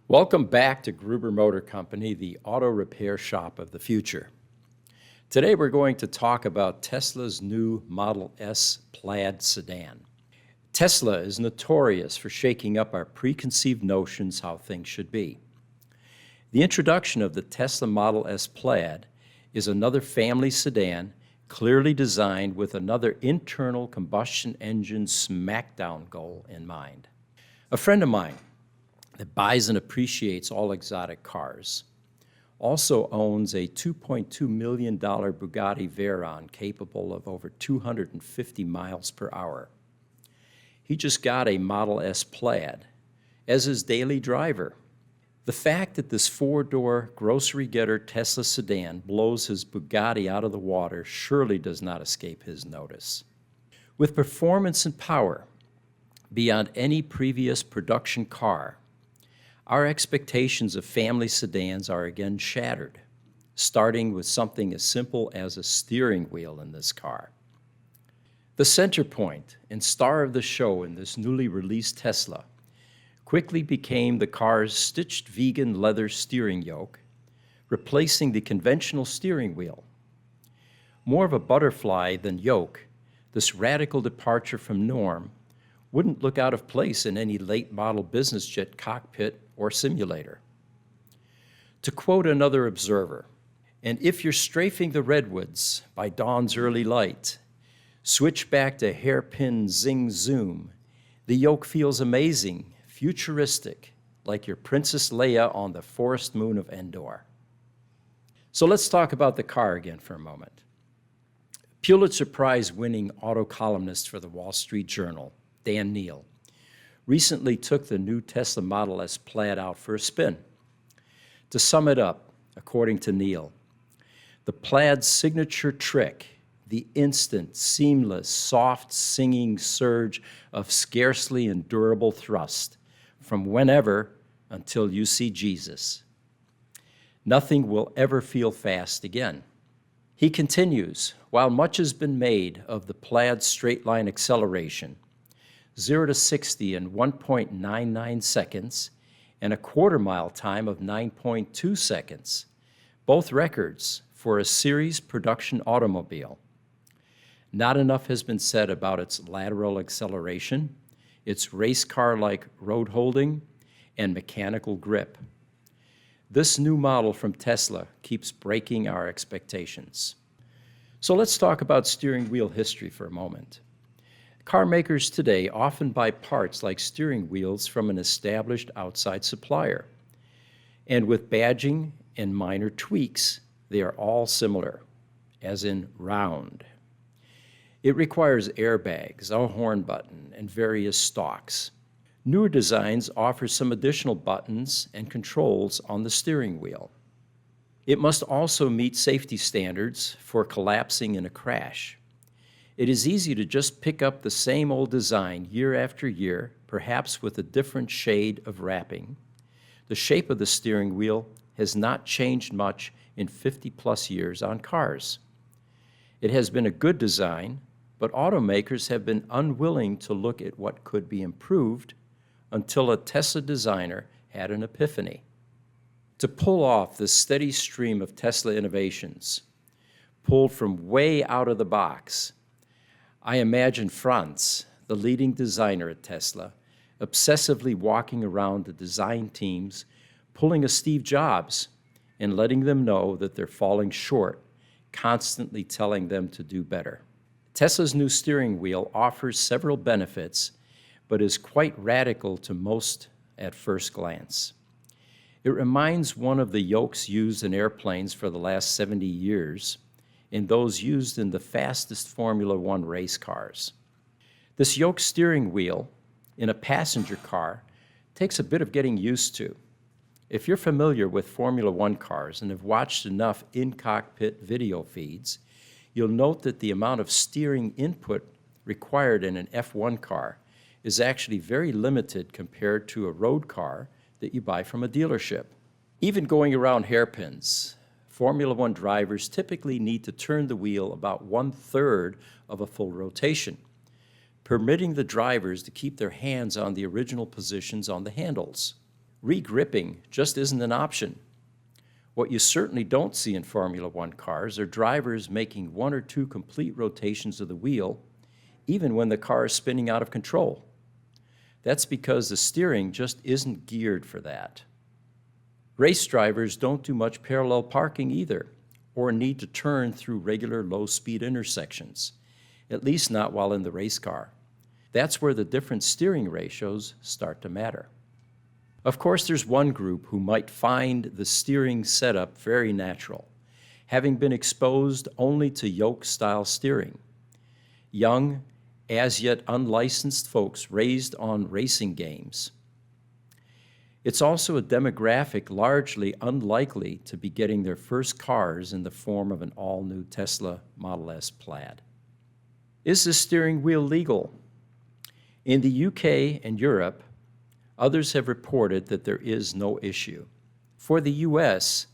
Welcome back to Gruber Motor Company, the auto repair shop of the future. Today we're going to talk about Tesla's new Model S Plaid sedan. Tesla is notorious for shaking up our preconceived notions how things should be. The introduction of the Tesla Model S Plaid is another family sedan clearly designed with another internal combustion engine smackdown goal in mind. A friend of mine that buys and appreciates all exotic cars also owns a $2.2 million Bugatti Veyron capable of over 250 miles per hour. He just got a Model S Plaid as his daily driver. The fact that this four-door grocery-getter Tesla sedan blows his Bugatti out of the water surely does not escape his notice. With performance and power beyond any previous production car, our expectations of family sedans are again shattered, starting with something as simple as a steering wheel in this car. The center point and star of the show in this newly released Tesla quickly became the car's stitched vegan leather steering yoke, replacing the conventional steering wheel. More of a butterfly than yoke, this radical departure from norm wouldn't look out of place in any late-model business jet cockpit or simulator. To quote another observer, "And if you're strafing the redwoods by dawn's early light, switch back to hairpin zing zoom. The yoke feels amazing, futuristic, like your Princess Leia on the forest moon of Endor." So let's talk about the car again for a moment. Pulitzer Prize-winning auto columnist for the Wall Street Journal, Dan Neal, recently took the new Tesla Model S Plaid out for a spin. To sum it up, according to Neal, the Plaid's signature trick, the instant, seamless, soft singing surge of scarcely endurable thrust from whenever until you see Jesus. Nothing will ever feel fast again. He continues, while much has been made of the Plaid's straight-line acceleration, 0 to 60 in 1.99 seconds and a quarter-mile time of 9.2 seconds, both records for a series production automobile. Not enough has been said about its lateral acceleration, its race car-like road holding, and mechanical grip. This new model from Tesla keeps breaking our expectations. So let's talk about steering wheel history for a moment. Car makers today often buy parts like steering wheels from an established outside supplier. And with badging and minor tweaks, they are all similar, as in round. It requires airbags, a horn button, and various stalks. Newer designs offer some additional buttons and controls on the steering wheel. It must also meet safety standards for collapsing in a crash. It is easy to just pick up the same old design year after year, perhaps with a different shade of wrapping. The shape of the steering wheel has not changed much in 50-plus years on cars. It has been a good design, but automakers have been unwilling to look at what could be improved until a Tesla designer had an epiphany. To pull off the steady stream of Tesla innovations, pulled from way out of the box, I imagine Franz, the leading designer at Tesla, obsessively walking around the design teams, pulling a Steve Jobs and letting them know that they're falling short, constantly telling them to do better. Tesla's new steering wheel offers several benefits, but is quite radical to most at first glance. It reminds one of the yokes used in airplanes for the last 70 years, and those used in the fastest Formula One race cars. This yoke steering wheel in a passenger car takes a bit of getting used to. If you're familiar with Formula One cars and have watched enough in-cockpit video feeds, you'll note that the amount of steering input required in an F1 car is actually very limited compared to a road car that you buy from a dealership. Even going around hairpins, Formula One drivers typically need to turn the wheel about 1/3 of a full rotation, permitting the drivers to keep their hands on the original positions on the handles. Regripping just isn't an option. What you certainly don't see in Formula One cars are drivers making 1 or 2 complete rotations of the wheel, even when the car is spinning out of control. That's because the steering just isn't geared for that. Race drivers don't do much parallel parking either, or need to turn through regular low-speed intersections, at least not while in the race car. That's where the different steering ratios start to matter. Of course, there's one group who might find the steering setup very natural, having been exposed only to yoke-style steering. Young, as yet unlicensed folks raised on racing games. It's also a demographic largely unlikely to be getting their first cars in the form of an all-new Tesla Model S Plaid. Is the steering wheel legal? In the UK and Europe, others have reported that there is no issue. For the US,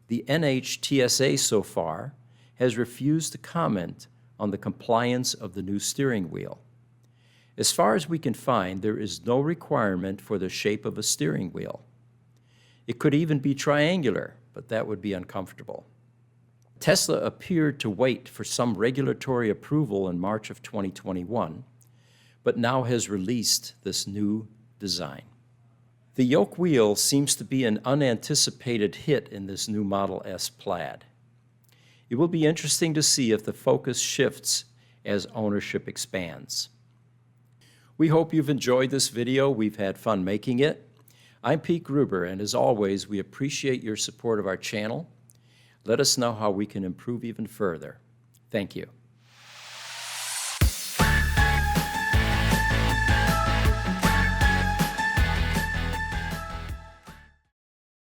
the NHTSA so far has refused to comment on the compliance of the new steering wheel. As far as we can find, there is no requirement for the shape of a steering wheel. It could even be triangular, but that would be uncomfortable. Tesla appeared to wait for some regulatory approval in March of 2021, but now has released this new design. The yoke wheel seems to be an unanticipated hit in this new Model S Plaid. It will be interesting to see if the focus shifts as ownership expands. We hope you've enjoyed this video. We've had fun making it. I'm Pete Gruber, and as always, we appreciate your support of our channel. Let us know how we can improve even further. Thank you.